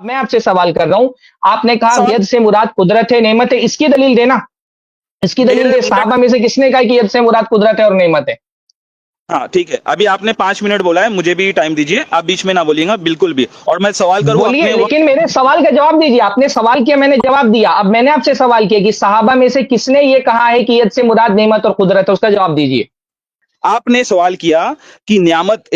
میں آپ سے سوال کر رہا ہوں، آپ نے کہا ید سے مراد قدرت ہے، نعمت ہے، اس کی دلیل دینا، اس کی دلیل دے۔ صحابہ میں سے کس نے کہا کہ ید سے مراد قدرت ہے اور نعمت ہے؟ ہاں ٹھیک ہے، ابھی آپ نے 5 منٹ بولا ہے، مجھے بھی ٹائم دیجیے، آپ بیچ میں نہ بولیے گا بالکل بھی، اور میں سوال کروں بولیے، اپنے لیکن میرے سوال کا جواب دیجیے۔ آپ نے سوال کیا، میں نے جواب دیا۔ اب میں نے آپ سے سوال کیا کہ صحابہ میں سے کس نے یہ کہا ہے کہ ید سے مراد نعمت اور قدرت ہے، اس کا جواب دیجیے۔ آپ نے سوال کیا کہ نعمت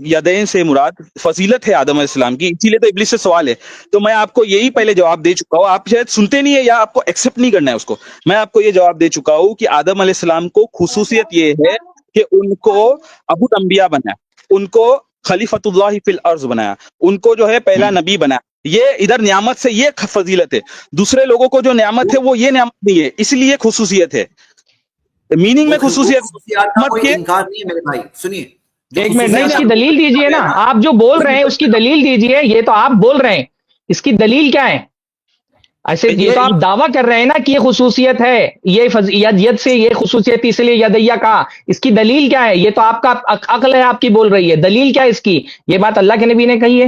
یدین سے مراد فضیلت ہے آدم علیہ السلام کی، اسی لیے تو ابلیس سے سوال ہے، تو میں آپ کو یہی پہلے جواب دے چکا ہوں، آپ شاید سنتے نہیں ہے یا آپ کو ایکسپٹ نہیں کرنا ہے اس کو۔ میں آپ کو یہ جواب دے چکا ہوں کہ آدم علیہ السلام کو خصوصیت یہ ہے کہ ان کو ابو الانبیاء بنایا، ان کو خلیفۃ اللہ فی الارض بنایا، ان کو جو ہے پہلا نبی بنایا۔ یہ ادھر نعمت سے یہ فضیلت ہے، دوسرے لوگوں کو جو نعمت ہے وہ یہ نعمت نہیں ہے، اس لیے خصوصیت ہے، میننگ میں خصوصیت خصوصیات کا مت کوئی کے۔ انکار نہیں ہے میرے بھائی، سنیے جو ایک منٹ، نہیں، اس خصوصیات کی آپ کو دلیل دیجیے کہا نا، گیا آپ جو بول رہے ہیں اس کی دلیل دیجیے۔ یہ تو آپ بول رہے ہیں، اس کی دلیل کیا ہے؟ ایسے یہ تو آپ دعویٰ کر رہے ہیں نا کہ یہ خصوصیت ہے، یہ ید سے یہ خصوصیت اس لیے یدیہ کہا، اس کی دلیل کیا ہے؟ یہ تو آپ کا عقل ہے آپ کی بول رہی ہے، دلیل کیا ہے اس کی؟ یہ بات اللہ کے نبی نے کہی ہے۔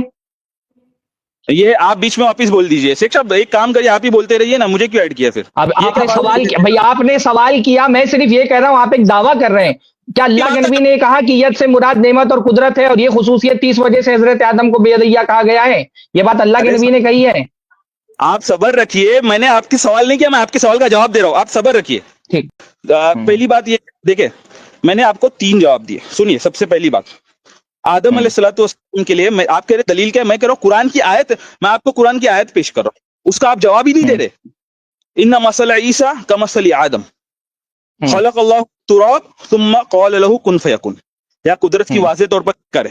یہ آپ بیچ میں واپس بول دیجئے، شیخ صاحب ایک کام کریے، آپ ہی بولتے رہیے نا، مجھے کیوں ایڈ کیا پھر؟ اب یہ آپ کیا نے بات سوال ہوئی؟ کیا بھائی، آپ نے سوال کیا، میں صرف یہ کہہ رہا ہوں آپ ایک دعویٰ کر رہے ہیں۔ کیا اللہ کے نبی نے کہا کہ ید سے مراد نعمت اور قدرت ہے اور یہ خصوصیت تھی، اس وجہ سے حضرت آدم کو بے یدیہ کہا گیا ہے؟ یہ بات اللہ کے نبی نے کہی ہے۔ آپ صبر رکھیے، میں نے آپ کی سوال نہیں کیا، میں آپ کے سوال کا جواب دے رہا ہوں، آپ صبر رکھیے۔ ٹھیک۔ پہلی بات یہ دیکھیں، میں نے آپ کو 3 جواب دیے، سنیے۔ سب سے پہلی بات، آدم علیہ السلام کے لیے آپ کہہ رہے دلیل کیا ہے، میں کہہ رہا ہوں قرآن کی آیت، میں آپ کو قرآن کی آیت پیش کر رہا ہوں، اس کا آپ جواب ہی نہیں دے رہے۔ ان مثل عیسیٰ کمثل آدم خلق اللہ تراب ثم قال له کن فیکن، یا قدرت کی واضح طور پر کرے،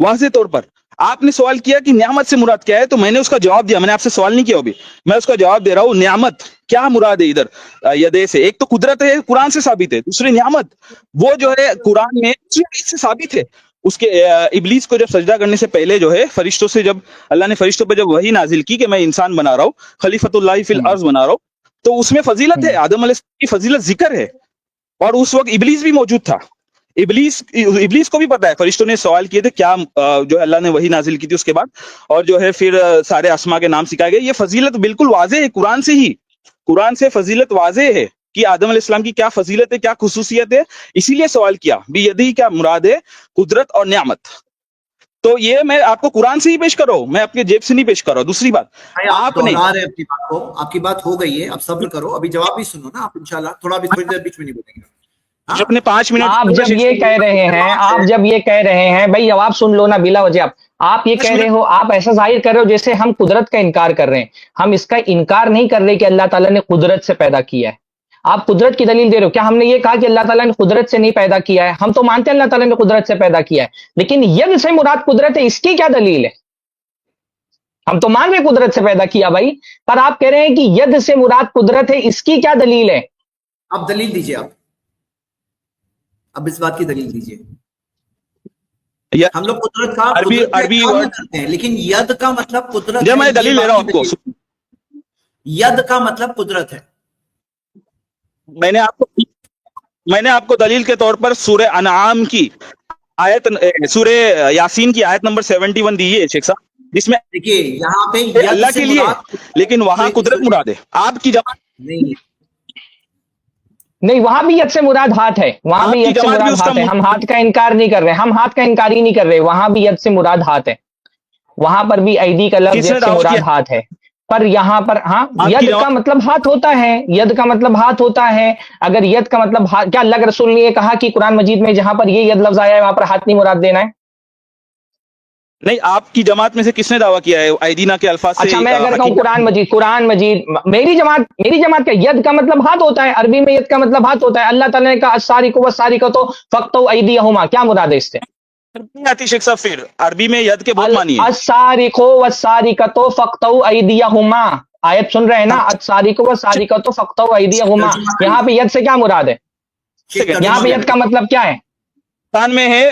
واضح طور پر۔ آپ نے سوال کیا کہ نعمت سے مراد کیا ہے، تو میں نے اس کا جواب دیا، میں نے آپ سے سوال نہیں کیا ابھی، میں اس کا جواب دے رہا ہوں۔ نعمت کیا مراد ہے ادھر یدے سے؟ ایک تو قدرت ہے، قرآن سے ثابت ہے، دوسری نعمت وہ جو ہے قرآن میں سے ثابت ہے۔ اس کے ابلیس کو جب سجدہ کرنے سے پہلے جو ہے فرشتوں سے، جب اللہ نے فرشتوں پہ جب وحی نازل کی کہ میں انسان بنا رہا ہوں، خلیفۃ اللہ فی الارض بنا رہا ہوں، تو اس میں فضیلت ہے، آدم علیہ السلام کی فضیلت ذکر ہے، اور اس وقت ابلیس بھی موجود تھا۔ ابلیس کو بھی پتا ہے، فرشتوں نے سوال کیے تھے کیا جو ہے اللہ نے وہی نازل کی تھی اس کے بعد، اور جو ہے پھر سارے اسما کے نام سکھائے گئے۔ یہ فضیلت بالکل واضح ہے قرآن سے ہی، قرآن سے فضیلت واضح ہے کہ آدم علیہ السلام کی کیا فضیلت ہے، کیا خصوصیت ہے، اسی لیے سوال کیا بھی یدی کیا مراد ہے، قدرت اور نعمت۔ تو یہ میں آپ کو قرآن سے ہی پیش کر رہا ہوں، میں اپنے جیب سے نہیں پیش کر رہا ہوں۔ دوسری بات، آپ دہرا رہے ہیں اپنی بات کو، آپ کی بات ہو گئی ہے، اب صبر کرو، ابھی جواب بھی سنو نا آپ انشاءاللہ، تھوڑا بھی تھوڑی دیر بیچ میں نہیں بولیں گے۔ اپنے 5 منٹ آپ جب یہ کہہ رہے ہیں، بھائی جواب سن لو نا بلا وجہ، آپ یہ کہہ رہے ہو، آپ ایسا ظاہر کر رہے ہو جیسے ہم قدرت کا انکار کر رہے ہیں۔ ہم اس کا انکار نہیں کر رہے کہ اللہ تعالیٰ نے قدرت سے پیدا کیا ہے، آپ قدرت کی دلیل دے رہے ہو۔ کیا ہم نے یہ کہا کہ اللہ تعالیٰ نے قدرت سے نہیں پیدا کیا ہے؟ ہم تو مانتے ہیں اللہ تعالیٰ نے قدرت سے پیدا کیا ہے، لیکن ید سے مراد قدرت ہے، اس کی کیا دلیل ہے؟ ہم تو مان رہے قدرت سے پیدا کیا بھائی، پر آپ کہہ رہے ہیں کہ ید سے مراد قدرت ہے، اس کی کیا دلیل ہے؟ اب دلیل دیجئے، آپ اب اس بات کی دلیل دیجئے۔ ہم لوگ قدرت کا عربی کرتے ہیں، لیکن ید کا مطلب قدرت جب ہے، میں یہ دلیل لے رہا ہوں آپ کو، ید کا مطلب قدرت ہے۔ میں نے آپ کو دلیل کے طور پر سورہ انعام کی آیت، سورہ یاسین کی آیت نمبر 71 دی ہے شیخ صاحب، جس میں دیکھیے یہاں پہ ید اللہ سے کے لیے، مراد، لیکن وہاں قدرت مراد ہے۔ آپ کی جماعت نہیں، وہاں بھی ید سے مراد ہاتھ ہے، وہاں بھی ید سے مراد ہاتھ ہے، ہم ہاتھ کا انکار نہیں کر رہے، ہم ہاتھ کا انکار ہی نہیں کر رہے، وہاں بھی ید سے مراد ہاتھ ہے، وہاں پر بھی ایدی کا لفظ ید سے مراد ہاتھ ہے، پر یہاں پر ہاں ید کا مطلب ہاتھ ہوتا ہے، ید کا مطلب ہاتھ ہوتا ہے۔ اگر ید کا مطلب ہاتھ، کیا اللہ کے رسول نے یہ کہا کہ قرآن مجید میں جہاں پر یہ ید لفظ آیا ہے وہاں پر ہاتھ نہیں مراد دینا ہے؟ نہیں، آپ کی جماعت میں سے کس نے دعویٰ کیا ہے ایدینا کے الفاظ سے؟ اچھا، میں اگر کہوں قرآن مجید، میری جماعت کا ید کا مطلب ہاتھ ہوتا ہے، عربی میں ید کا مطلب ہاتھ ہوتا ہے۔ اللہ تعالیٰ نے کہا السارق والسارقۃ فاقطعوا ایدیہما، کیا مراد ہے اس سے؟ آتی شیخ صاحب، پھر عربی میں ید کے بہت معنی ہیں۔ السارق والسارقۃ فاقطعوا ایدیہما، آیت سن رہے ہیں نا؟ السارق والسارقۃ فاقطعوا ایدیہما، یہاں پہ ید سے کیا مراد ہے؟ یہاں پہ ید کا مطلب کیا ہے؟ قرآن میں ہے،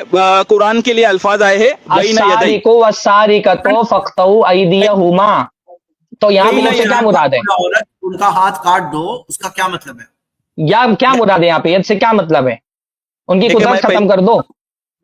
قرآن کے لیے الفاظ آئے ہیں بین یدی، السارق والسارقۃ فاقطعوا ایدیہما، تو یہاں پہ ید سے کیا مراد ہے؟ ان کا ہاتھ کاٹ دو، اس کا کیا مطلب ہے؟ یا کیا مراد ہے یہاں پہ ید سے کیا مطلب ہے؟ ان کی قدرت ختم کر دو۔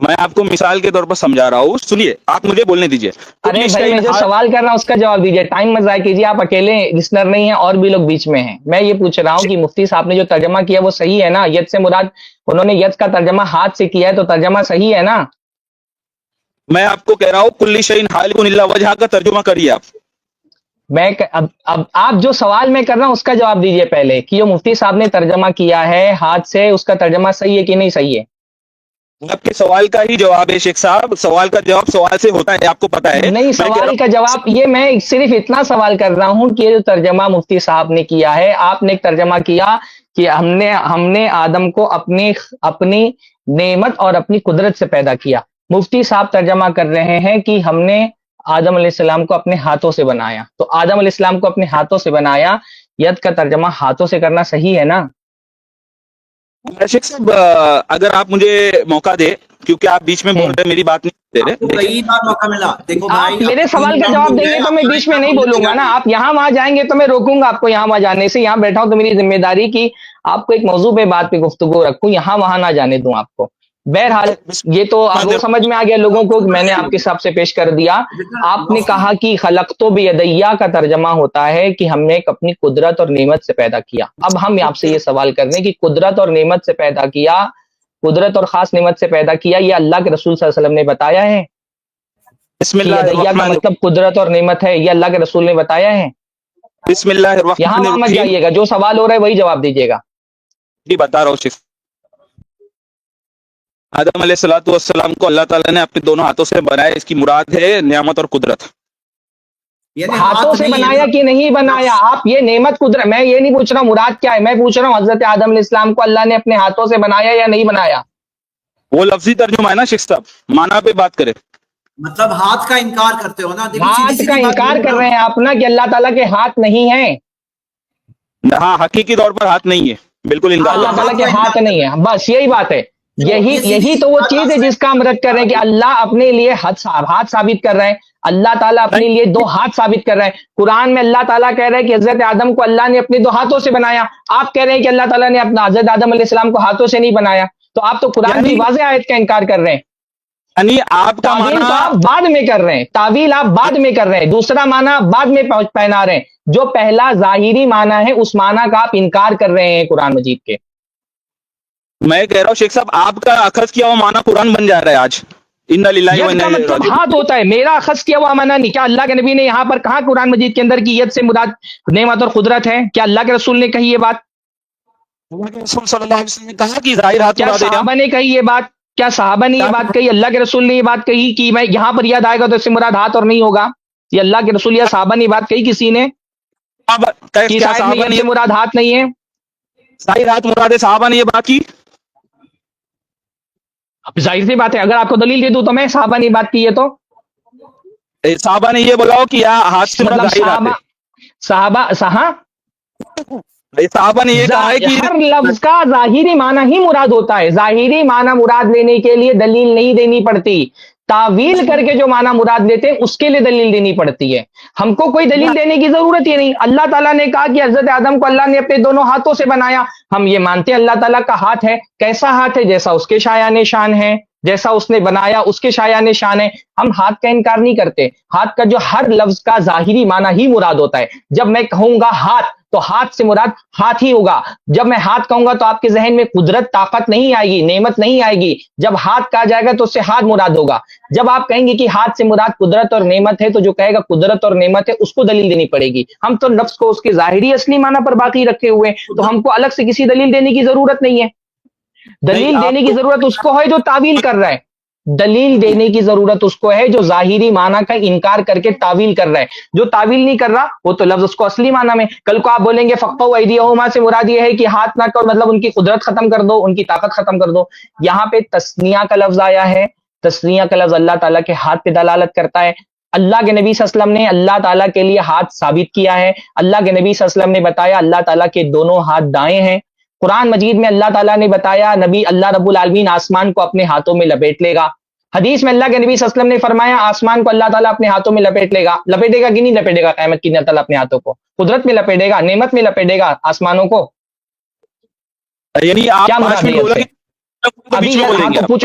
میں آپ کو مثال کے طور پر سمجھا رہا ہوں, سنیے, آپ مجھے بولنے دیجیے. ارے بھائی میں جو سوال کر رہا ہوں اس کا جواب دیجیے, ٹائم مت ضائع کیجیے, آپ اکیلے لسنر نہیں ہیں اور بھی لوگ بیچ میں ہیں. میں یہ پوچھ رہا ہوں کہ مفتی صاحب نے جو ترجمہ کیا وہ صحیح ہے نا؟ ید سے مراد انہوں نے ید کا ترجمہ ہاتھ سے کیا ہے تو ترجمہ صحیح ہے نا؟ میں آپ کو کہہ رہا ہوں کل شیء حالق الا وجہ کا ترجمہ کریے آپ. میں اب آپ جو سوال میں کر رہا ہوں اس کا جواب دیجیے پہلے, کہ جو مفتی صاحب نے ترجمہ کیا ہے ہاتھ سے اس کا ترجمہ صحیح ہے کہ نہیں صحیح ہے؟ آپ کے سوال کا ہی جواب ہے شیخ صاحب, سوال کا جواب سوال سے ہوتا ہے, آپ کو پتا ہے. نہیں, میں کہہ رہا سوال ہوں کا جواب یہ, میں صرف اتنا سوال کر رہا ہوں کہ یہ جو ترجمہ مفتی صاحب نے کیا ہے, آپ نے ایک ترجمہ کیا کہ ہم نے آدم کو اپنی نعمت اور اپنی قدرت سے پیدا کیا. مفتی صاحب ترجمہ کر رہے ہیں کہ ہم نے آدم علیہ السلام کو اپنے ہاتھوں سے بنایا, تو آدم علیہ السلام کو اپنے ہاتھوں سے بنایا, ید کا ترجمہ ہاتھوں سے کرنا صحیح ہے نا؟ شیخ صاحب اگر آپ مجھے موقع دے, کیونکہ آپ بیچ میں بول رہے, میری بات نہیں دے آپ کو رہے. کئی بار موقع ملا. دیکھو آپ بھائی, میرے آپ سوال 3 کا راؤنڈ جواب ہو دیں گئے, گے تو آپ میں بیچ میں آئندہ نہیں بولنے بولوں جگہ گا نا. نہیں. آپ یہاں وہاں جائیں گے تو میں روکوں گا آپ کو یہاں وہاں جانے سے. یہاں بیٹھا ہوں تو میری ذمہ داری کی آپ کو ایک موضوع پہ بات پہ گفتگو رکھوں, یہاں وہاں نہ جانے دوں آپ کو. بہرحال یہ تو اب وہ سمجھ میں آ گیا لوگوں کو کہ میں نے آپ کے حساب سے پیش کر دیا. آپ نے کہا کہ خلقت بیدیا کا ترجمہ ہوتا ہے کہ ہم نے ایک اپنی قدرت اور نعمت سے پیدا کیا. اب ہم آپ سے یہ سوال کر رہے ہیں کہ قدرت اور نعمت سے پیدا کیا, قدرت اور خاص نعمت سے پیدا کیا, یہ اللہ کے رسول صلی اللہ علیہ وسلم نے بتایا ہے بسم کہ اللہ یدیا کا الرحمن مطلب قدرت اور نعمت ہے؟ یہ اللہ کے رسول نے بتایا ہے؟ بسم اللہ یہاں الرحمن وہاں مت الرحیم. جائیے گا, جو سوال ہو رہا ہے وہی جواب دیجیے گا. جی بتا رہا ہوں شیخ. آدم علیہ الصلوۃ والسلام کو اللہ تعالیٰ نے اپنے دونوں ہاتھوں سے بنایا, اس کی مراد ہے نعمت اور قدرت. یعنی ہاتھوں ہاتھ سے نہیں ہے بنایا نا, کہ نہیں بنایا؟ آپ یہ نعمت قدرت, میں یہ نہیں پوچھ رہا ہوں مراد کیا ہے, میں پوچھ رہا ہوں حضرت آدم علیہ السلام کو اللہ نے اپنے ہاتھوں سے بنایا یا نہیں بنایا؟ وہ لفظی ترجمہ ہے نا شیخ صاحب, معنی پہ بات کرے. مطلب ہاتھ کا انکار کرتے ہو نا. دیکھو سیدھی ہاتھ کا سیدھی بات انکار بولو کر نا. رہے ہیں آپ نا کہ اللہ تعالیٰ کے ہاتھ نہیں ہیں. ہاں حقیقی طور پر ہاتھ نہیں ہے, بالکل انکار اللہ کرتے ہیں. تعالیٰ کے کا انکار ہاتھ کر نہیں رہے ہے, بس یہی بات ہے. ہیں. دیکھو, یہ سیدھی یہی سی تو وہ بات چیز ہے آپ جس کا ہم رد کر رہے ہیں کہ اللہ اپنے لیے ہاتھ ثابت کر رہے ہیں. اللہ تعالیٰ اپنے لیے 2 ہاتھ ثابت کر رہے ہیں. قرآن میں اللہ تعالیٰ کہہ رہے ہیں کہ حضرت آدم کو اللہ نے اپنے 2 ہاتھوں سے بنایا. آپ کہہ رہے ہیں کہ اللہ تعالیٰ نے اپنا حضرت آدم علیہ السلام کو ہاتھوں سے نہیں بنایا. تو آپ تو قرآن کی واضح آیت کا انکار کر رہے ہیں. یعنی آپ کا تعویل تو آپ معنی, بعد میں کر رہے ہیں, تعویل آپ بعد میں کر رہے ہیں, دوسرا معنی بعد میں پہنا رہے ہیں. جو پہلا ظاہری معنی ہے اس معنی کا آپ انکار کر رہے ہیں قرآن مجید کے. میں کہہ رہا ہوں شیخ صاحب, آپ کا اخذ کیا ہوا معنی قرآن بن جا رہا ہے آج. انا للہ و ید انا کا الیہ مطلب راجعون. ہاتھ ہوتا ہے, میرا اخذ کیا ہوا معنی نہیں. کیا اللہ کے نبی نے یہاں پر کہا قرآن مجید کے اندر کی ید سے مراد نعمت اور قدرت ہے؟ کیا اللہ کے رسول نے کہی یہ بات؟ اللہ کے رسول صلی اللہ علیہ وسلم نے کہا کہ ظاہر ہاتھ کیا مراد ہے. صحابہ نے کہی یہ بات؟ کیا صحابہ نے یہ بات کہی؟ اللہ کے رسول نے یہ بات کہی کہ میں یہاں پر ید آئے گا تو اس سے مراد ہاتھ اور نہیں ہوگا؟ یہ اللہ کے رسول یا صحابہ نے بات کہی کسی نے کہ کیا شاید میں صحابہ ید نے سے مراد ہاتھ نہیں ہے؟ ظاہر ہاتھ مراد ہے, صحابہ نے یہ بات کی؟ اب ظاہر سی بات ہے, اگر آپ کو دلیل دے دوں تو میں صحابہ نے بات کی ہے تو صحابہ نے یہ بولا کہ ہاتھ سے مراد مطلب ظاہر ہاتھ ہے. صحابہ نے یہ کہا ہے کہ ہر لفظ کا ظاہری معنی ہی مراد ہوتا ہے. ظاہری معنی مراد لینے کے لیے دلیل نہیں دینی پڑتی. تعویل کر کے جو معنی مراد لیتے ہیں اس کے لیے دلیل دینی پڑتی ہے. ہم کو کوئی دلیل دینے کی ضرورت ہی نہیں. اللہ تعالیٰ نے کہا کہ حضرت آدم کو اللہ نے اپنے دونوں ہاتھوں سے بنایا. ہم یہ مانتے ہیں اللہ تعالیٰ کا ہاتھ ہے. کیسا ہاتھ ہے؟ جیسا اس کے شایان شان ہے, جیسا اس نے بنایا اس کے شایان شان ہے. ہم ہاتھ کا انکار نہیں کرتے. ہاتھ کا جو ہر لفظ کا ظاہری معنی ہی مراد ہوتا ہے. جب میں کہوں گا ہاتھ تو ہاتھ سے مراد ہاتھ ہی ہوگا. جب میں ہاتھ کہوں گا تو آپ کے ذہن میں قدرت طاقت نہیں آئے گی, نعمت نہیں آئے گی. جب ہاتھ کہا جائے گا تو اس سے ہاتھ مراد ہوگا. جب آپ کہیں گے کہ ہاتھ سے مراد قدرت اور نعمت ہے تو جو کہے گا قدرت اور نعمت ہے اس کو دلیل دینی پڑے گی. ہم تو لفظ کو اس کے ظاہری اصلی معنی پر باقی رکھے ہوئے ہیں, تو ہم کو الگ سے کسی دلیل دینے کی ضرورت نہیں ہے. نہیں, دلیل آپ دینے کی تو ضرورت اس کو ہے جو تعویل کر رہا ہے. دلیل دینے کی ضرورت اس کو ہے جو ظاہری معنی کا انکار کر کے تعویل کر رہا ہے. جو تعویل نہیں کر رہا وہ تو لفظ اس کو اصلی معنی میں. کل کو آپ بولیں گے فقطعوا ایدیہما سے مراد یہ ہے کہ ہاتھ نہ کرو, مطلب ان کی قدرت ختم کر دو, ان کی طاقت ختم کر دو. یہاں پہ تثنیہ کا لفظ آیا ہے. تثنیہ کا لفظ اللہ تعالیٰ کے ہاتھ پہ دلالت کرتا ہے. اللہ کے نبی صلی اللہ علیہ وسلم نے اللہ تعالیٰ کے لیے ہاتھ ثابت کیا ہے. اللہ کے نبی صلی اللہ علیہ وسلم نے بتایا اللہ تعالیٰ کے دونوں ہاتھ دائیں ہیں. قرآن مجید میں اللہ تعالیٰ نے بتایا نبی اللہ رب العالمین آسمان کو اپنے ہاتھوں میں لپیٹ لے گا. حدیث میں اللہ کے نبی صلی اللہ علیہ وسلم نے فرمایا آسمان کو اللہ تعالیٰ اپنے ہاتھوں میں لپیٹ لے گا. لپیٹے گا کہ نہیں لپیٹے گا قیامت کی دن اللہ تعالیٰ اپنے ہاتھوں کو؟ قدرت میں لپیٹے گا, نعمت میں لپیٹے گا آسمانوں کو. یعنی آپ کیا 5 مراد منٹ ہے بولیں سے؟ گے, ابھی بیچ میں بولیں ہاں گے تو آپ. پوچھ,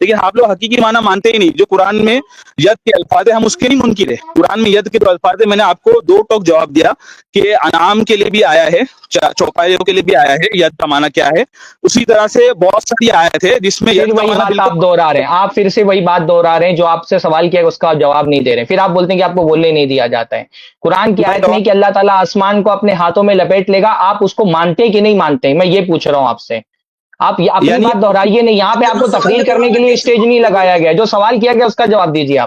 لیکن آپ لوگ حقیقی معنی مانتے ہی نہیں. جو قرآن میں ید کے الفاظ ہیں ہم اس کے نہیں منکر ہے. قرآن میں ید کے جو الفاظ ہیں میں نے آپ کو 2 ٹوک جواب دیا کہ انعام کے لیے بھی آیا ہے، چوپایوں کے لیے بھی آیا ہے ید کا معنی کیا ہے. اسی طرح سے بہت ساری آیت ہے جس میں پھر وہی بات آپ دوہرا رہے ہیں، آپ پھر سے وہی بات دوہرا رہے ہیں جو آپ سے سوال کیا اس کا جواب نہیں دے رہے ہیں. پھر آپ بولتے ہیں کہ آپ کو بولنے نہیں دیا جاتا ہے. قرآن کی آیت نہیں کہ اللہ تعالیٰ آسمان کو اپنے ہاتھوں میں لپیٹ لے گا، آپ اس کو مانتے کہ نہیں مانتے؟ میں یہ پوچھ رہا ہوں آپ سے. آپ اپنی بات دہرائیے نہیں، یہاں پہ آپ کو تقریر کرنے کے لیے اسٹیج نہیں لگایا گیا. جو سوال کیا گیا اس کا جواب دیجیے.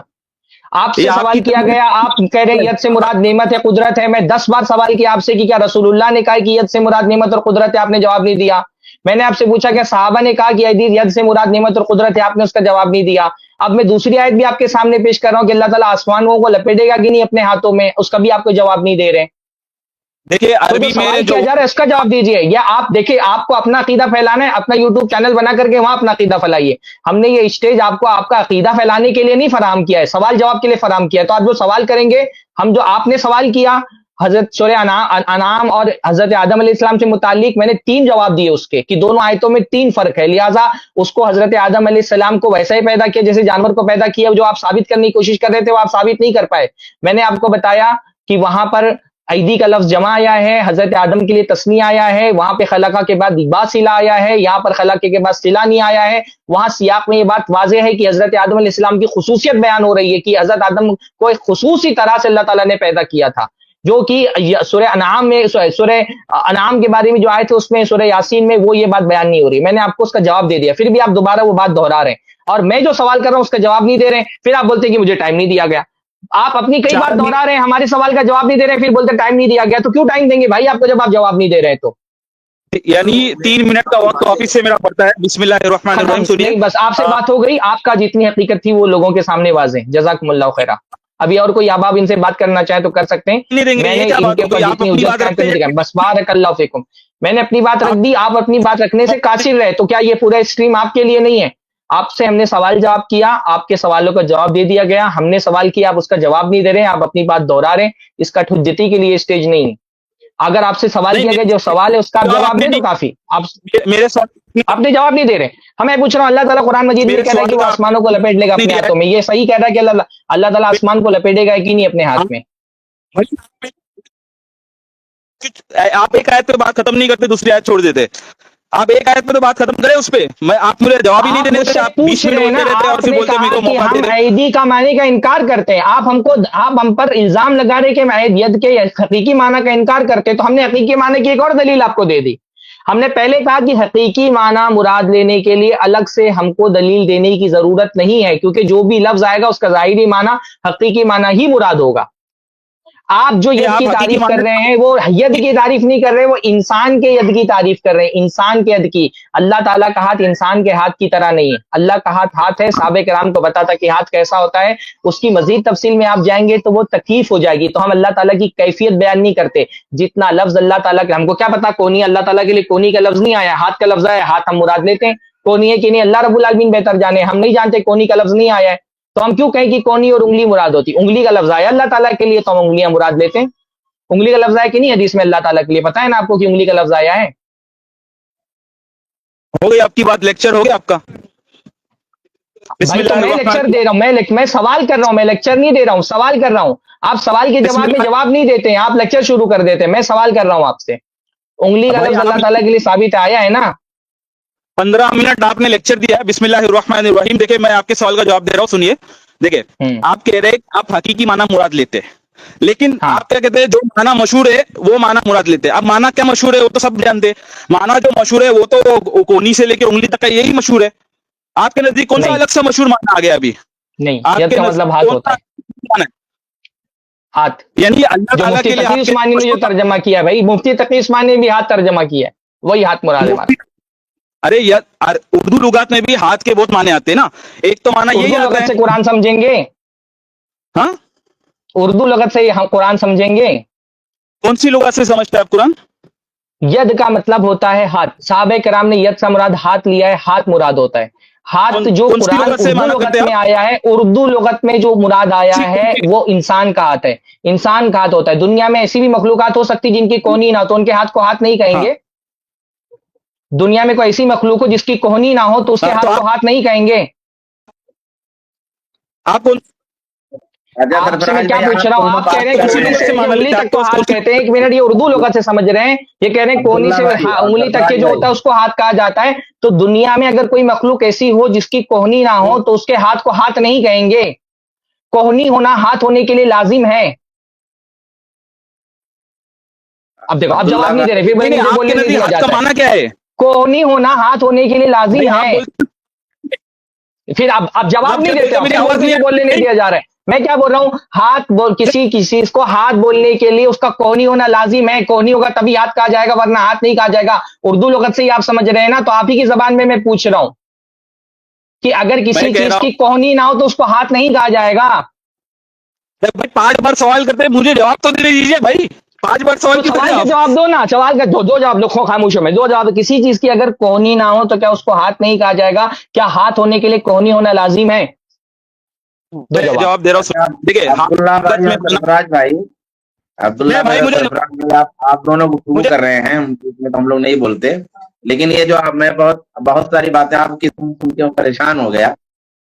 آپ سے سوال کیا گیا، آپ کہہ رہے ہیں ید سے مراد نعمت ہے قدرت ہے. میں 10 بار سوال کیا آپ سے کہ کیا رسول اللہ نے کہا کہ ید سے مراد نعمت اور قدرت ہے؟ آپ نے جواب نہیں دیا. میں نے آپ سے پوچھا کہ صحابہ نے کہا کہ ید سے مراد نعمت اور قدرت ہے، آپ نے اس کا جواب نہیں دیا. اب میں دوسری آیت بھی آپ کے سامنے پیش کر رہا ہوں کہ اللہ تعالیٰ آسمانوں کو لپیٹے گا کہ نہیں اپنے ہاتھوں میں، اس کا بھی آپ کو جواب نہیں دے رہے. دیکھیے تو عربی جو میں سوال جو کیا جا رہا ہے اس کا جواب دیجیے. یا آپ دیکھیں آپ کو اپنا عقیدہ پھیلانا ہے، اپنا یوٹیوب چینل بنا کر کے وہاں اپنا عقیدہ پھیلائیے. ہم نے یہ اسٹیج آپ کو آپ کا عقیدہ پھیلانے کے لیے نہیں فراہم کیا ہے، سوال جواب کے لیے فراہم کیا ہے. تو آپ جو سوال کریں گے، ہم جو آپ نے سوال کیا حضرت سورہ انعام اور حضرت آدم علیہ السلام سے متعلق، میں نے 3 جواب دیے اس کے کہ دونوں آیتوں میں 3 فرق ہے. لہٰذا اس کو حضرت آدم علیہ السلام کو ویسا ہی پیدا کیا جیسے جانور کو پیدا کیا. جو آپ ثابت کرنے کی کوشش کر رہے تھے وہ آپ ثابت نہیں کر پائے. میں نے آپ کو بتایا کہ وہاں پر ایدی کا لفظ جمع آیا ہے، حضرت آدم کے لیے تثنیہ آیا ہے، وہاں پہ خلقہ کے بعد با صلہ آیا ہے، یہاں پر خلقہ کے بعد صلہ نہیں آیا ہے. وہاں سیاق میں یہ بات واضح ہے کہ حضرت آدم علیہ السلام کی خصوصیت بیان ہو رہی ہے کہ حضرت آدم کو ایک خصوصی طرح سے اللہ تعالیٰ نے پیدا کیا تھا، جو کہ سورہ انعام میں سورہ انعام کے بارے میں جو آئے تھے اس میں سورہ یاسین میں وہ یہ بات بیان نہیں ہو رہی. میں نے آپ کو اس کا جواب دے دیا، پھر بھی آپ دوبارہ وہ بات دہرا رہے ہیں اور میں جو سوال کر رہا ہوں اس کا جواب نہیں دے رہے ہیں. پھر آپ بولتے ہیں کہ مجھے ٹائم نہیں دیا گیا. آپ اپنی کئی بار دہرا رہے ہیں، ہمارے سوال کا جواب نہیں دے رہے ہیں، پھر بولتے ٹائم نہیں دیا گیا. تو کیوں ٹائم دیں گے بھائی آپ کو جب آپ جواب نہیں دے رہے تو؟ یعنی 3 منٹ کا وقت آفس سے میرا پڑتا ہے. بسم اللہ الرحمن الرحیم سنیے. نہیں بس آپ سے بات ہو گئی، آپ کا جتنی حقیقت تھی وہ لوگوں کے سامنے واضح. جزاکم اللہ خیرہ. ابھی اور کوئی احباب ان سے بات کرنا چاہیں تو کر سکتے ہیں. میں نے ان کے اوپر جتنی اجازت ہے بس بارک اللہ فیکم. میں نے اپنی بات رکھ دی، آپ اپنی بات رکھنے سے قاصر رہے. تو کیا یہ پورا اسٹریم آپ کے لیے نہیں ہے؟ آپ سے ہم نے سوال جواب کیا، آپ کے سوالوں کا جواب دے دیا گیا. ہم نے سوال کیا، آپ اس کا جواب نہیں دے رہے ہیں، آپ اپنی بات دہرا رہے ہیں. اس کا حجتی کے لیے اسٹیج نہیں. اگر آپ سے سوال کیا گیا جو سوال ہے اس کا آپ جواب دیں تو کافی. آپ نے جواب نہیں دے رہے. ہمیں پوچھ رہا ہوں اللہ تعالیٰ قرآن مجید میں کہہ رہا ہے کہ وہ آسمانوں کو لپیٹ لے گا اپنے ہاتھوں میں. یہ صحیح کہہ رہا ہے کہ اللہ تعالیٰ آسمان کو لپیٹے گا کہ نہیں اپنے ہاتھ میں؟ آپ ایک آیت پہ بات ختم نہیں کرتے، دوسری آیت چھوڑ دیتے. آپ ایک آیت پہ تو بات ختم کریں اس پہ. میں آپ مجھے جواب ہی نہیں دینے دیتے. آپ پوچھ رہے ہیں نا، آپ نے کہا کہ ہم ایدی کا معنی کا انکار کرتے ہیں. آپ ہم پر الزام لگا رہے کہ ہم ید کے حقیقی معنی کا انکار کرتے ہیں. تو ہم نے حقیقی معنی کی ایک اور دلیل آپ کو دے دی. ہم نے پہلے کہا کہ حقیقی معنی مراد لینے کے لیے الگ سے ہم کو دلیل دینے کی ضرورت نہیں ہے، کیونکہ جو بھی لفظ آئے گا اس کا ظاہری معنی حقیقی معنی ہی مراد ہوگا. آپ جو ید کی تعریف کر رہے ہیں وہ ید کی تعریف نہیں کر رہے، وہ انسان کے ید کی تعریف کر رہے ہیں. انسان کے ید کی. اللہ تعالیٰ کا ہاتھ انسان کے ہاتھ کی طرح نہیں ہے. اللہ کا ہاتھ ہے. صحابہ کرام کو بتا تھا کہ ہاتھ کیسا ہوتا ہے. اس کی مزید تفصیل میں آپ جائیں گے تو وہ تکلیف ہو جائے گی. تو ہم اللہ تعالیٰ کی کیفیت بیان نہیں کرتے. جتنا لفظ اللہ تعالیٰ کے، ہم کو کیا پتا کونی، اللہ تعالیٰ کے لیے کونی کا لفظ نہیں آیا، ہاتھ کا لفظ آیا، ہاتھ ہم مراد لیتے ہیں. کونی ہے کہ نہیں اللہ رب العالمین بہتر جانے. ہم نہیں جانتے، کونی کا لفظ نہیں آیا ہے تو ہم کیوں کہیں کہ کونی اور انگلی مراد ہوتی. انگلی کا لفظ آیا اللہ تعالیٰ کے لیے تو ہم انگلیاں مراد لیتے ہیں. انگلی کا لفظ آیا کہ نہیں حدیث میں اللہ تعالیٰ کے لیے؟ پتہ ہے نا آپ کو کہ انگلی کا لفظ آیا ہے. ہو گئی آپ کی بات، لیکچر ہو گیا آپ کا. بھائی تو میں لیکچر دے رہا ہوں، میں سوال کر رہا ہوں، میں لیکچر نہیں دے رہا ہوں، سوال کر رہا ہوں. آپ سوال کے جواب میں جواب نہیں دیتے ہیں، آپ لیکچر شروع کر دیتے ہیں. میں سوال کر رہا ہوں آپ سے. انگلی کا لفظ اللہ تعالیٰ کے لیے ثابت آیا ہے نا؟ 15 منٹ آپ نے لیکچر دیا ہے. بسم اللہ الرحمن الرحیم. دیکھیں میں آپ کے سوال کا جواب دے رہا ہوں، سنیے. دیکھیں آپ کہہ رہے آپ حقیقی معنی مراد لیتے ہیں، لیکن آپ کیا کہتے ہیں جو معنی مشہور ہے وہ معنی مراد لیتے ہیں. اب معنی کیا مشہور ہے وہ تو سب جانتے ہیں. معنی جو مشہور ہے وہ تو کونی سے لے کے انگلی تک کا یہی مشہور ہے. آپ کے نزدیک کون سا الگ سے مشہور معنی آ گیا ابھی؟ نہیں، ید کا مطلب ہاتھ ہوتا ہے. ہاتھ یعنی اللہ جو تعالیٰ مفتی کے لیے تقی عثمانی نے جو ترجمہ کیا ہے، بھائی مفتی تقی عثمانی نے بھی ہاتھ ترجمہ کیا ہے، وہی ہاتھ مراد ہے ہمارا. ارے اردو لغات میں بھی ہاتھ کے بہت معنی آتے ہیں نا. ایک تو معنی یہی اردو آتا لغت سے ہے. قرآن سمجھیں گے؟ ہاں اردو لغت سے ہم قرآن سمجھیں گے؟ کون سی لغت سے سمجھتے ہیں آپ قرآن؟ ید کا مطلب ہوتا ہے ہاتھ. صحابہ کرام نے ید سے مراد ہاتھ لیا ہے، ہاتھ مراد ہوتا ہے. ہاتھ جو قرآن اردو لغت میں آیا ہے، اردو لغت میں جو مراد آیا ہے وہ انسان کا ہاتھ ہے. انسان کا ہاتھ ہوتا ہے. دنیا میں ایسی بھی مخلوقات ہو سکتی جن کی کونی نہ تو ان کے ہاتھ کو ہاتھ نہیں کہیں گے. دنیا میں کوئی ایسی مخلوق ہو جس کی کوہنی نہ ہو تو اس کے ہاتھ کو ہاتھ نہیں کہیں گے. آپ کون آپ سے میں کیا پوچھ رہا ہوں؟ آپ کہہ رہے ہیں کوہنی سے انگلی تک کو ہاتھ کہتے ہیں. ایک منٹ، یہ اردو لغت سے سمجھ رہے ہیں. یہ کہہ رہے ہیں کوہنی سے انگلی تک کے جو ہوتا ہے اس کو ہاتھ کہا جاتا ہے. تو دنیا میں اگر کوئی مخلوق ایسی ہو جس کی کوہنی نہ ہو تو اس کے ہاتھ کو ہاتھ نہیں کہیں گے. کوہنی ہونا ہاتھ ہونے کے لیے لازم ہے. اب دیکھو، آپ جواب نہیں دے رہے، پھر نہیں مجھے آپ بولنے کے نہیں نزدیک دیا ہاتھ کا جاتا ہے. معنی کیا ہے؟ کوہنی ہونا ہاتھ ہونے کے لیے لازم ہے. پھر آپ جواب نہیں دیتے، میری آواز نہیں بولنے نہیں دیا جا رہا ہے. میں کیا بول رہا ہوں؟ ہاتھ بول کسی چیز کو ہاتھ بولنے کے لیے اس کا کوہنی ہونا لازم ہے. کوہنی ہوگا تبھی ہاتھ کہا جائے گا، ورنہ ہاتھ نہیں کہا جائے گا. اردو لغت سے ہی آپ سمجھ رہے ہیں نا، تو آپ ہی کی زبان میں پوچھ رہا ہوں کہ اگر کسی چیز کی کوہنی نہ ہو تو اس کو ہاتھ نہیں کہا جائے گا. بھائی 5 بار سوال کرتے ہیں، مجھے جواب تو دے دیجیے بھائی. 5 بار سوال کی سوال کا جواب دو نا. سوال کا دو جواب دو، خاموشوں میں دو جواب. کسی چیز کی اگر کوہنی نہ ہو تو کیا اس کو ہاتھ نہیں کہا جائے گا؟ کیا ہاتھ ہونے کے لیے کوہنی ہونا لازم ہے؟ دو جواب دے رہا ہوں. دیکھیے عبداللہ بھائی اور سرفراز بھائی، عبداللہ بھائی اور سرفراز بھائی، آپ دونوں گفتگو کر رہے ہیں، ہم لوگ نہیں بولتے. لیکن یہ جو میں بہت ساری باتیں آپ کی سن کے پریشان ہو گیا.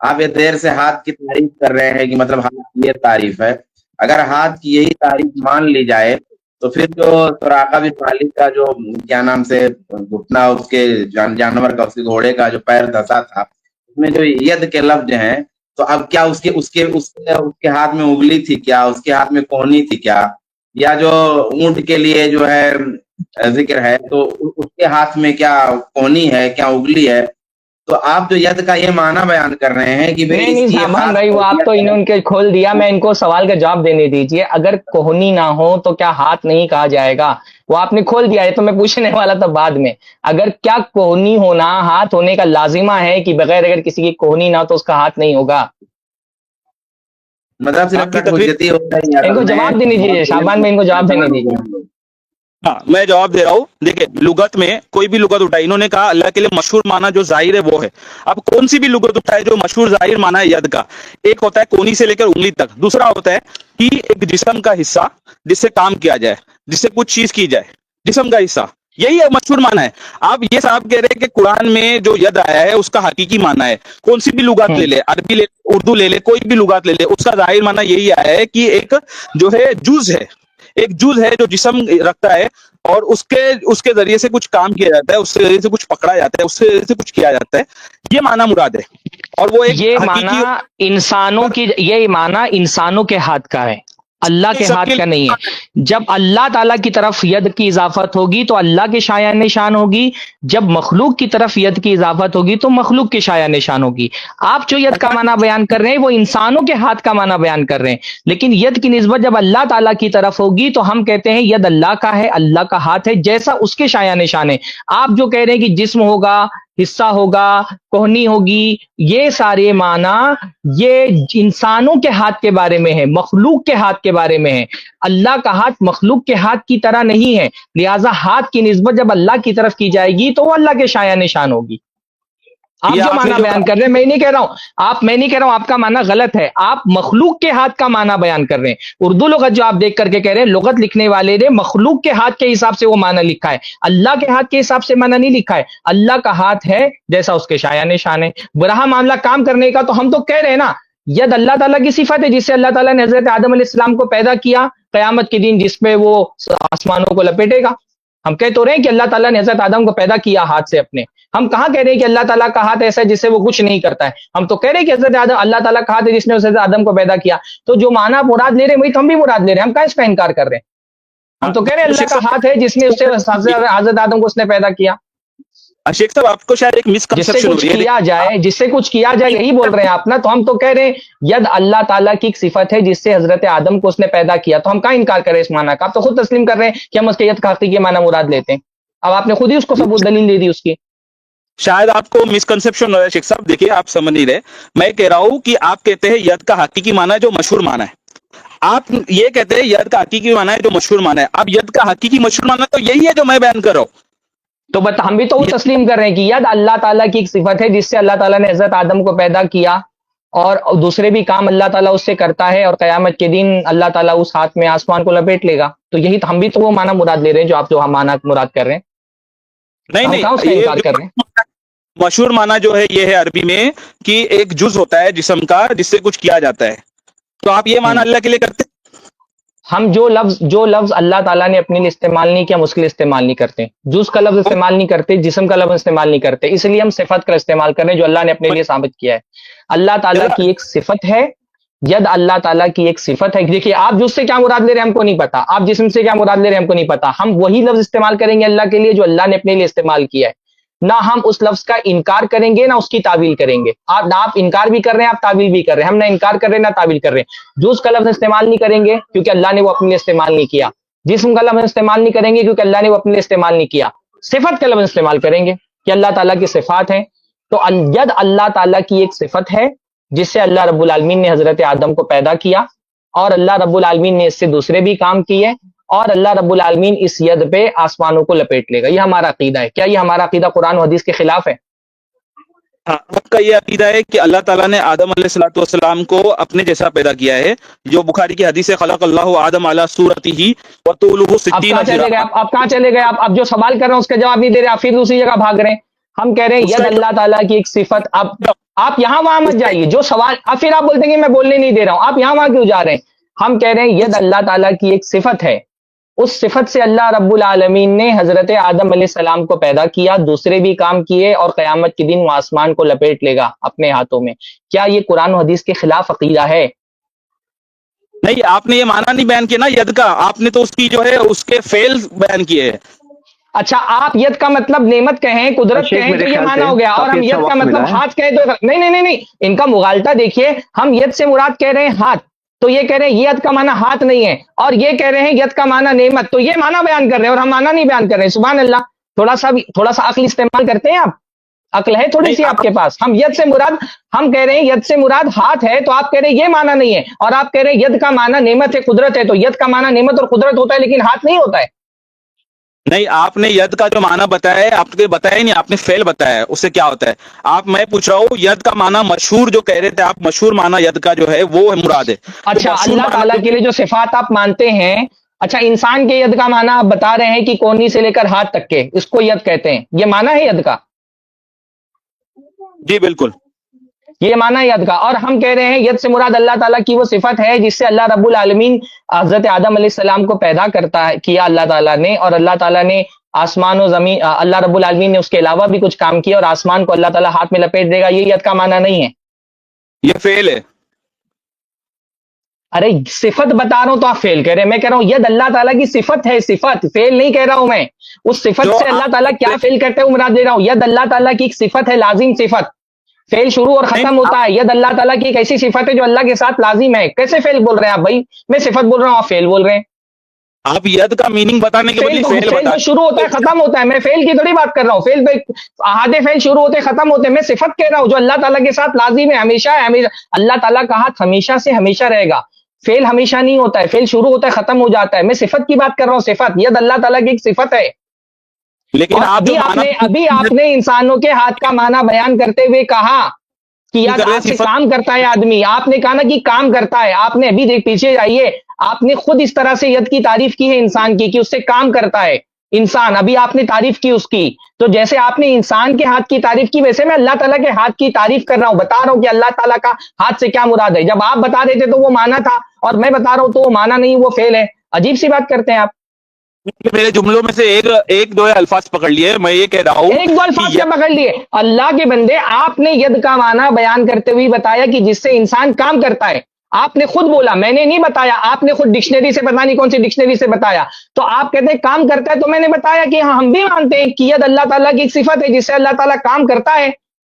آپ یہ دیر سے ہاتھ کی تعریف کر رہے ہیں کہ مطلب ہاتھ کی یہ تعریف ہے. اگر ہاتھ کی یہی تعریف مان لی جائے تو پھر جو سراقہ بن مالک کا جو کیا نام سے گھٹنا، اس کے جانور کا، اس کے گھوڑے کا جو پیر دھسا تھا، اس میں جو ید کے لفظ ہیں، تو اب کیا اس کے ہاتھ میں انگلی تھی کیا؟ اس کے ہاتھ میں کوہنی تھی کیا؟ یا جو اونٹ کے لیے جو ہے ذکر ہے تو اس کے ہاتھ میں کیا کوہنی ہے، کیا انگلی ہے؟ تو آپ جو ید کا یہ معنی بیان کر رہے ہیں کہ نہیں سامان بھائی، وہ آپ تو انہوں نے کھول دیا. میں ان کو سوال کا جواب دینے دیجیے. اگر کوہنی نہ ہو تو کیا ہاتھ نہیں کہا جائے گا؟ وہ آپ نے کھول دیا ہے. تو میں پوچھنے والا تھا بعد میں، اگر کیا کوہنی ہونا ہاتھ ہونے کا لازمہ ہے کہ بغیر اگر کسی کی کوہنی نہ ہو تو اس کا ہاتھ نہیں ہوگا؟ مطلب صرف ان کو جواب دینے دیجیے. شعبان میں ان کو جواب دینے دیجیے. ہاں میں جواب دے رہا ہوں. دیکھیں لغت میں کوئی بھی لغت اٹھائی، انہوں نے کہا اللہ کے لیے مشہور معنی جو ظاہر ہے وہ ہے. اب کون سی بھی لغت اٹھائے جو مشہور ظاہر معنی ہے ید کا، ایک ہوتا ہے کونی سے لے کر انگلی تک، دوسرا ہوتا ہے کہ ایک جسم کا حصہ جس سے کام کیا جائے، جس سے کچھ چیز کی جائے، جسم کا حصہ، یہی مشہور معنی ہے. آپ یہ صاحب کہہ رہے ہیں کہ قرآن میں جو ید آیا ہے اس کا حقیقی معنی ہے. کون سی بھی لغات لے لے، عربی لے لے، اردو لے لے، کوئی بھی لغات لے لے، اس کا ظاہر معنی یہی آیا ہے کہ ایک جو ہے جز ہے، ایک جز ہے جو جسم رکھتا ہے اور اس کے ذریعے سے کچھ کام کیا جاتا ہے، اس کے ذریعے سے کچھ پکڑا جاتا ہے، اس کے ذریعے سے کچھ کیا جاتا ہے. یہ معنی مراد ہے. اور وہ ایک یہ حقیقی معنی انسانوں کے ہاتھ کا ہے، اللہ کے ہاتھ کا نہیں ہے. جب اللہ تعالیٰ کی طرف ید کی اضافت ہوگی تو اللہ کے شایع نشان ہوگی. جب مخلوق کی طرف ید کی اضافت ہوگی تو مخلوق کے شایع نشان ہوگی. آپ جو ید کا معنی بیان کر رہے ہیں وہ انسانوں کے ہاتھ کا معنی بیان کر رہے ہیں. لیکن ید کی نسبت جب اللہ تعالیٰ کی طرف ہوگی تو ہم کہتے ہیں ید اللہ کا ہے، اللہ کا ہاتھ ہے جیسا اس کے شایع نشان ہے. آپ جو کہہ رہے ہیں کہ جسم ہوگا، حصہ ہوگا، کوہنی ہوگی، یہ سارے معنی یہ انسانوں کے ہاتھ کے بارے میں ہے، مخلوق کے ہاتھ کے بارے میں ہے. اللہ کا ہاتھ مخلوق کے ہاتھ کی طرح نہیں ہے. لہٰذا ہاتھ کی نسبت جب اللہ کی طرف کی جائے گی تو وہ اللہ کے شایع نشان ہوگی. آپ جو معنی بیان کر رہے ہیں، میں نہیں کہہ رہا ہوں آپ کا معنی غلط ہے. آپ مخلوق کے ہاتھ کا معنی بیان کر رہے ہیں. اردو لغت جو آپ دیکھ کر کے کہہ رہے ہیں، لغت لکھنے والے نے مخلوق کے ہاتھ کے حساب سے وہ معنی لکھا ہے، اللہ کے ہاتھ کے حساب سے معنی نہیں لکھا ہے. اللہ کا ہاتھ ہے جیسا اس کے شایع نشان ہے. برہا معاملہ کام کرنے کا تو ہم تو کہہ رہے ہیں نا، ید اللہ تعالیٰ کی صفت ہے جس سے اللہ تعالیٰ نے حضرت آدم علیہ السلام کو پیدا کیا قیامت کے دن، جس پہ وہ آسمانوں کو لپیٹے گا. ہم کہہ تو رہے ہیں کہ اللہ تعالیٰ نے حضرت آدم کو پیدا کیا ہاتھ سے اپنے. ہم کہاں کہہ رہے ہیں کہ اللہ تعالیٰ کا ہاتھ ایسا ہے جس سے وہ کچھ نہیں کرتا ہے. ہم تو کہہ رہے ہیں کہ حضرت آدم اللہ تعالیٰ کا ہاتھ ہے جس نے حضرت آدم کو پیدا کیا. تو جو معنی مراد لے رہے ہیں وہی تو ہم بھی مراد لے رہے ہیں. ہم کہاں اس کا انکار کر رہے ہیں؟ ہم تو کہہ رہے ہیں اللہ کا ہاتھ ہے جس نے حضرت آدم کو اس نے پیدا کیا. شیخ صاحب آپ کو شاید ایک مسکنسپشن ہو رہی ہے. جس سے کچھ کیا جائے یہی بول رہے ہیں آپ نا. تو ہم تو کہہ رہے ہیں ید اللہ تعالیٰ کی ایک صفت ہے جس سے حضرت آدم کو اس نے پیدا کیا. تو ہم کہاں انکار کریں اس معنی کا؟ آپ تو خود تسلیم کر رہے ہیں کہ ہم اس کے ید کا حقیقی معنی مراد لیتے ہیں. اب آپ نے خود ہی اس کو ثبوت دلیل دے دی اس کی. شاید آپ کو مسکنسپشن ہو رہا ہے شیخ صاحب. دیکھیے آپ سمجھ نہیں رہے. میں کہہ رہا ہوں کہ آپ کہتے ہیں ید کا حقیقی معنی ہے جو مشہور معنی ہے. آپ یہ کہتے ہیں ید کا حقیقی معنی ہے جو مشہور معنی ہے. اب ید کا حقیقی مشہور معنی تو یہی ہے جو میں بیان کر رہا ہوں. تو ہم بھی تو وہ تسلیم کر رہے ہیں کہ ید اللہ تعالیٰ کی ایک صفت ہے جس سے اللہ تعالیٰ نے حضرت آدم کو پیدا کیا، اور دوسرے بھی کام اللہ تعالیٰ اس سے کرتا ہے، اور قیامت کے دن اللہ تعالیٰ اس ہاتھ میں آسمان کو لپیٹ لے گا. تو یہی ہم بھی تو وہ معنی مراد لے رہے ہیں جو آپ جو ہم معنی مراد کر رہے ہیں. نہیں ہم نہیں کہاں اس کا یہ انکار جو کر رہے ہیں؟ مشہور معنی جو ہے یہ ہے عربی میں کہ ایک جز ہوتا ہے جسم کا جس سے کچھ کیا جاتا ہے، تو آپ یہ معنی اللہ کے لیے کرتے ہیں؟ ہم جو لفظ اللہ تعالیٰ نے اپنے لیے استعمال نہیں کیا، ہم اس کے لیے استعمال نہیں کرتے. جز کا لفظ استعمال نہیں کرتے، جسم کا لفظ استعمال نہیں کرتے، اس لیے ہم صفت کا استعمال کر رہے ہیں جو اللہ نے اپنے لیے ثابت کیا ہے. اللہ تعالیٰ کی ایک صفت ہے ید، اللہ تعالیٰ کی ایک صفت ہے. دیکھیے آپ جز سے کیا مراد لے رہے ہیں ہم کو نہیں پتا، آپ جسم سے کیا مراد لے رہے ہیں ہم کو نہیں پتا. ہم وہی لفظ استعمال کریں گے اللہ کے لیے جو اللہ نے اپنے لیے استعمال کیا ہے. نہ ہم اس لفظ کا انکار کریں گے نہ اس کی تعویل کریں گے. آپ انکار بھی کر رہے ہیں، آپ تعویل بھی کر رہے ہیں. ہم نہ انکار کر رہے ہیں نہ تعویل کر رہے ہیں. جز کا لفظ استعمال نہیں کریں گے کیونکہ اللہ نے وہ اپنے لیے استعمال نہیں کیا. جسم کا لفظ استعمال نہیں کریں گے کیونکہ اللہ نے وہ اپنے لیے استعمال نہیں کیا. صفت کا لفظ استعمال کریں گے کہ اللہ تعالیٰ کی صفات ہیں. تو ید اللہ تعالیٰ کی ایک صفت ہے جس سے اللہ رب العالمین نے حضرت آدم کو پیدا کیا، اور اللہ رب العالمین نے اس سے دوسرے بھی کام کیے، اور اللہ رب العالمین اس ید پہ آسمانوں کو لپیٹ لے گا. یہ ہمارا عقیدہ ہے. کیا یہ ہمارا عقیدہ قرآن و حدیث کے خلاف ہے؟ ہاں، آپ کا یہ عقیدہ ہے کہ اللہ تعالیٰ نے آدم علیہ الصلوۃ والسلام کو اپنے جیسا پیدا کیا ہے، جو بخاری کی حدیث ہے خلق اللہ آدم علی صورتہ وطولہ اب 60 کہاں چلے گئے ذراعا. آپ کہاں چلے گئے آپ جو سوال کر رہے ہیں اس کا جواب نہیں دے رہے، آپ پھر دوسری جگہ بھاگ رہے ہیں. ہم کہہ رہے ہیں ید اللہ تعالیٰ کی ایک صفت. اب آپ یہاں وہاں مت جائیے، جو سوال اب پھر آپ بولتے ہیں کہ میں بولنے نہیں دے رہا ہوں، آپ یہاں وہاں کیوں جا رہے ہیں؟ ہم کہہ رہے ہیں ید اللہ تعالیٰ کی ایک صفت ہے. اس صفت سے اللہ رب العالمین نے حضرت آدم علیہ السلام کو پیدا کیا، دوسرے بھی کام کیے، اور قیامت کے دن وہ آسمان کو لپیٹ لے گا اپنے ہاتھوں میں. کیا یہ قرآن و حدیث کے خلاف عقیدہ ہے؟ نہیں، آپ نے یہ معنی نہیں بیان کیا نا ید کا، آپ نے تو اس کی جو ہے اس کے فعل بیان کیے ہیں. اچھا، آپ ید کا مطلب نعمت کہیں، قدرت کہیں تو یہ مانا ہو گیا، اور ہم ید کا مطلب ہاتھ کہیں تو نہیں، ان کا مغالطہ دیکھیے. ہم ید سے مراد کہہ رہے ہیں ہاتھ، تو یہ کہہ رہے ہیں ید کا معنی ہاتھ نہیں ہے، اور یہ کہہ رہے ہیں ید کا معنی نعمت، تو یہ معنی بیان کر رہے ہیں اور ہم معنی نہیں بیان کر رہے ہیں. سبحان اللہ. تھوڑا سا عقل استعمال کرتے ہیں آپ، عقل ہے تھوڑی سی آپ کے پاس. ہم ید سے مراد، ہم کہہ رہے ہیں ید سے مراد ہاتھ ہے، تو آپ کہہ رہے ہیں یہ معنی نہیں ہے، اور آپ کہہ رہے ہیں ید کا معنی نعمت ہے، قدرت ہے. تو ید کا معنی نعمت اور قدرت ہوتا ہے لیکن ہاتھ نہیں ہوتا ہے. نہیں، آپ نے ید کا جو معنی بتایا ہے، آپ نے بتایا ہی نہیں، آپ نے فعل بتایا ہے، اس سے کیا ہوتا ہے. میں پوچھ رہا ہوں ید کا معنی مشہور جو کہہ رہے تھے آپ، مشہور معنی ید کا جو ہے وہ مراد ہے. اچھا، اللہ تعالیٰ کے لیے جو صفات آپ مانتے ہیں، اچھا انسان کے ید کا معنی آپ بتا رہے ہیں کہ کونی سے لے کر ہاتھ تک کے، اس کو ید کہتے ہیں، یہ معنی ہے ید کا؟ جی بالکل، یہ معنی ہے ید کا. اور ہم کہہ رہے ہیں ید سے مراد اللہ تعالیٰ کی وہ صفت ہے جس سے اللہ رب العالمین حضرت آدم علیہ السلام کو پیدا کیا اللہ تعالیٰ نے، اور اللہ تعالیٰ نے آسمان و زمین، اللہ رب العالمین نے اس کے علاوہ بھی کچھ کام کیا، اور آسمان کو اللہ تعالیٰ ہاتھ میں لپیٹ دے گا. یہ ید کا معنی نہیں ہے، یہ فعل ہے. ارے صفت بتا رہا ہوں تو آپ فیل کہہ رہے ہیں. میں کہہ رہا ہوں ید اللہ تعالیٰ کی صفت ہے، صفت، فیل نہیں کہہ رہا ہوں میں. اس صفت سے اللہ تعالیٰ کیا فیل کرتے ہیں وہ مراد دے رہا ہوں. ید اللہ تعالیٰ کی ایک صفت ہے، لازم صفت. فیل شروع اور ختم ہوتا ہے. ید اللہ تعالیٰ کی ایک ایسی صفت ہے جو اللہ کے ساتھ لازم ہے. کیسے فیل بول رہے ہیں آپ بھائی؟ میں صفت بول رہا ہوں، آپ فیل بول رہے ہیں. آپ ید کا میننگ بتانے کے بدلے فعل فیل بتا تو شروع ہوتا ہے ختم ہوتا ہے. میں فیل کی تھوڑی بات کر رہا ہوں. فیل تو آدھے فیل شروع ہوتے ختم ہوتے ہیں. میں صفت کہہ رہا ہوں جو اللہ تعالیٰ کے ساتھ لازم ہے، ہمیشہ ہے. اللہ تعالیٰ کا ہاتھ ہمیشہ سے ہمیشہ رہے گا. فیل ہمیشہ نہیں ہوتا ہے، فیل شروع ہوتا ہے ختم ہو جاتا ہے. میں صفت کی بات کر رہا ہوں. صفت ید اللہ تعالیٰ کی ایک صفت ہے. لیکن ابھی آپ نے انسانوں کے ہاتھ کا معنی بیان کرتے ہوئے کہا کہ یاد ہاتھ سے کام کرتا ہے آدمی. آپ نے کہا نا کہ کام کرتا ہے. آپ نے ابھی پیچھے جائیے، آپ نے خود اس طرح سے ید کی تعریف کی ہے انسان کی کہ اس سے کام کرتا ہے انسان. ابھی آپ نے تعریف کی اس کی. تو جیسے آپ نے انسان کے ہاتھ کی تعریف کی، ویسے میں اللہ تعالیٰ کے ہاتھ کی تعریف کر رہا ہوں. بتا رہا ہوں کہ اللہ تعالیٰ کا ہاتھ سے کیا مراد ہے. جب آپ بتا رہے تھے تو وہ معنی تھا، اور میں بتا رہا ہوں تو وہ معنی نہیں، وہ فعل ہے. عجیب سی بات کرتے ہیں آپ. میرے جملوں میں سے ایک دو الفاظ پکڑ لیے. میں یہ کہہ رہا ہوں ایک دو الفاظ کیا پکڑ لیے؟ اللہ کے بندے، آپ نے ید کا معنی بیان کرتے ہوئے بتایا کہ جس سے انسان کام کرتا ہے. آپ نے خود بولا، میں نے نہیں بتایا. آپ نے خود ڈکشنری سے، پتہ نہیں کون سی ڈکشنری سے بتایا. تو آپ کہتے ہیں کام کرتا ہے، تو میں نے بتایا کہ ہاں ہم بھی مانتے ہیں کہ ید اللہ تعالیٰ کی ایک صفت ہے جس سے اللہ تعالیٰ کام کرتا ہے.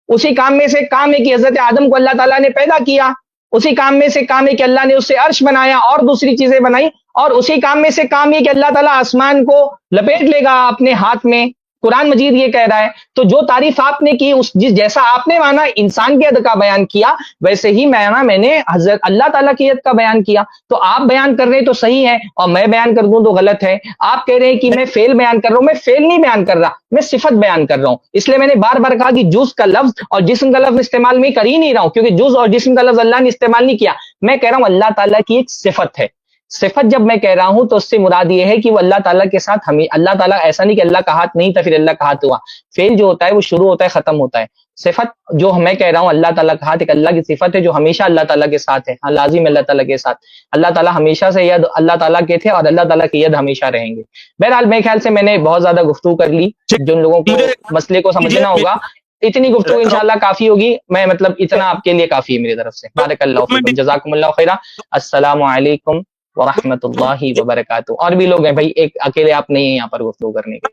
اسی کام میں سے کام ہے کہ حضرت آدم کو اللہ تعالیٰ نے پیدا کیا. اسی کام میں سے کام ہے کہ اللہ نے اس سے عرش بنایا اور دوسری چیزیں بنائی. اور اسی کام میں سے کام یہ کہ اللہ تعالیٰ آسمان کو لپیٹ لے گا اپنے ہاتھ میں. قرآن مجید یہ کہہ رہا ہے. تو جو تعریف آپ نے کی، جیسا آپ نے مانا انسان کی ید کا بیان کیا، ویسے ہی میں نے حضرت اللہ تعالیٰ کی ید کا بیان کیا. تو آپ بیان کر رہے ہیں تو صحیح ہے، اور میں بیان کر دوں تو غلط ہے. آپ کہہ رہے ہیں کہ میں فعل بیان کر رہا ہوں. میں فعل نہیں بیان کر رہا، میں صفت بیان کر رہا ہوں. اس لیے میں نے بار بار کہا کہ جز کا لفظ اور جسم کا لفظ استعمال میں کر ہی نہیں رہا ہوں، کیونکہ جز اور جسم کا لفظ اللہ نے استعمال نہیں کیا. میں کہہ رہا ہوں اللہ تعالیٰ کی ایک صفت ہے صفت جب میں کہہ رہا ہوں تو اس سے مراد یہ ہے کہ وہ اللہ تعالیٰ کے ساتھ ہمیں اللہ تعالیٰ ایسا نہیں کہ اللہ کا ہاتھ نہیں تھا پھر اللہ کا ہاتھ ہوا. فعل جو ہوتا ہے وہ شروع ہوتا ہے ختم ہوتا ہے. صفت جو میں کہہ رہا ہوں اللہ تعالیٰ کا ہاتھ ایک اللہ کی صفت ہے جو ہمیشہ اللہ تعالیٰ کے ساتھ ہے. ہاں لازم ہے اللہ تعالیٰ کے ساتھ. اللہ تعالیٰ ہمیشہ سے ید اللہ تعالیٰ کے تھے اور اللہ تعالیٰ کی ید ہمیشہ رہیں گے. بہرحال میرے خیال سے میں نے بہت زیادہ گفتگو کر لی. جن لوگوں کو مسئلے کو سمجھنا ہوگا اتنی گفتگو انشاءاللہ کافی ہوگی. میں مطلب اتنا آپ کے لیے کافی ہے میری طرف سے. بارک اللہ فیکم جزاکم اللہ خیرا. السلام علیکم ورحمۃ اللہ وبرکاتہ. اور بھی لوگ ہیں بھائی, ایک اکیلے آپ نہیں ہیں یہاں پر گفتگو کرنے کے.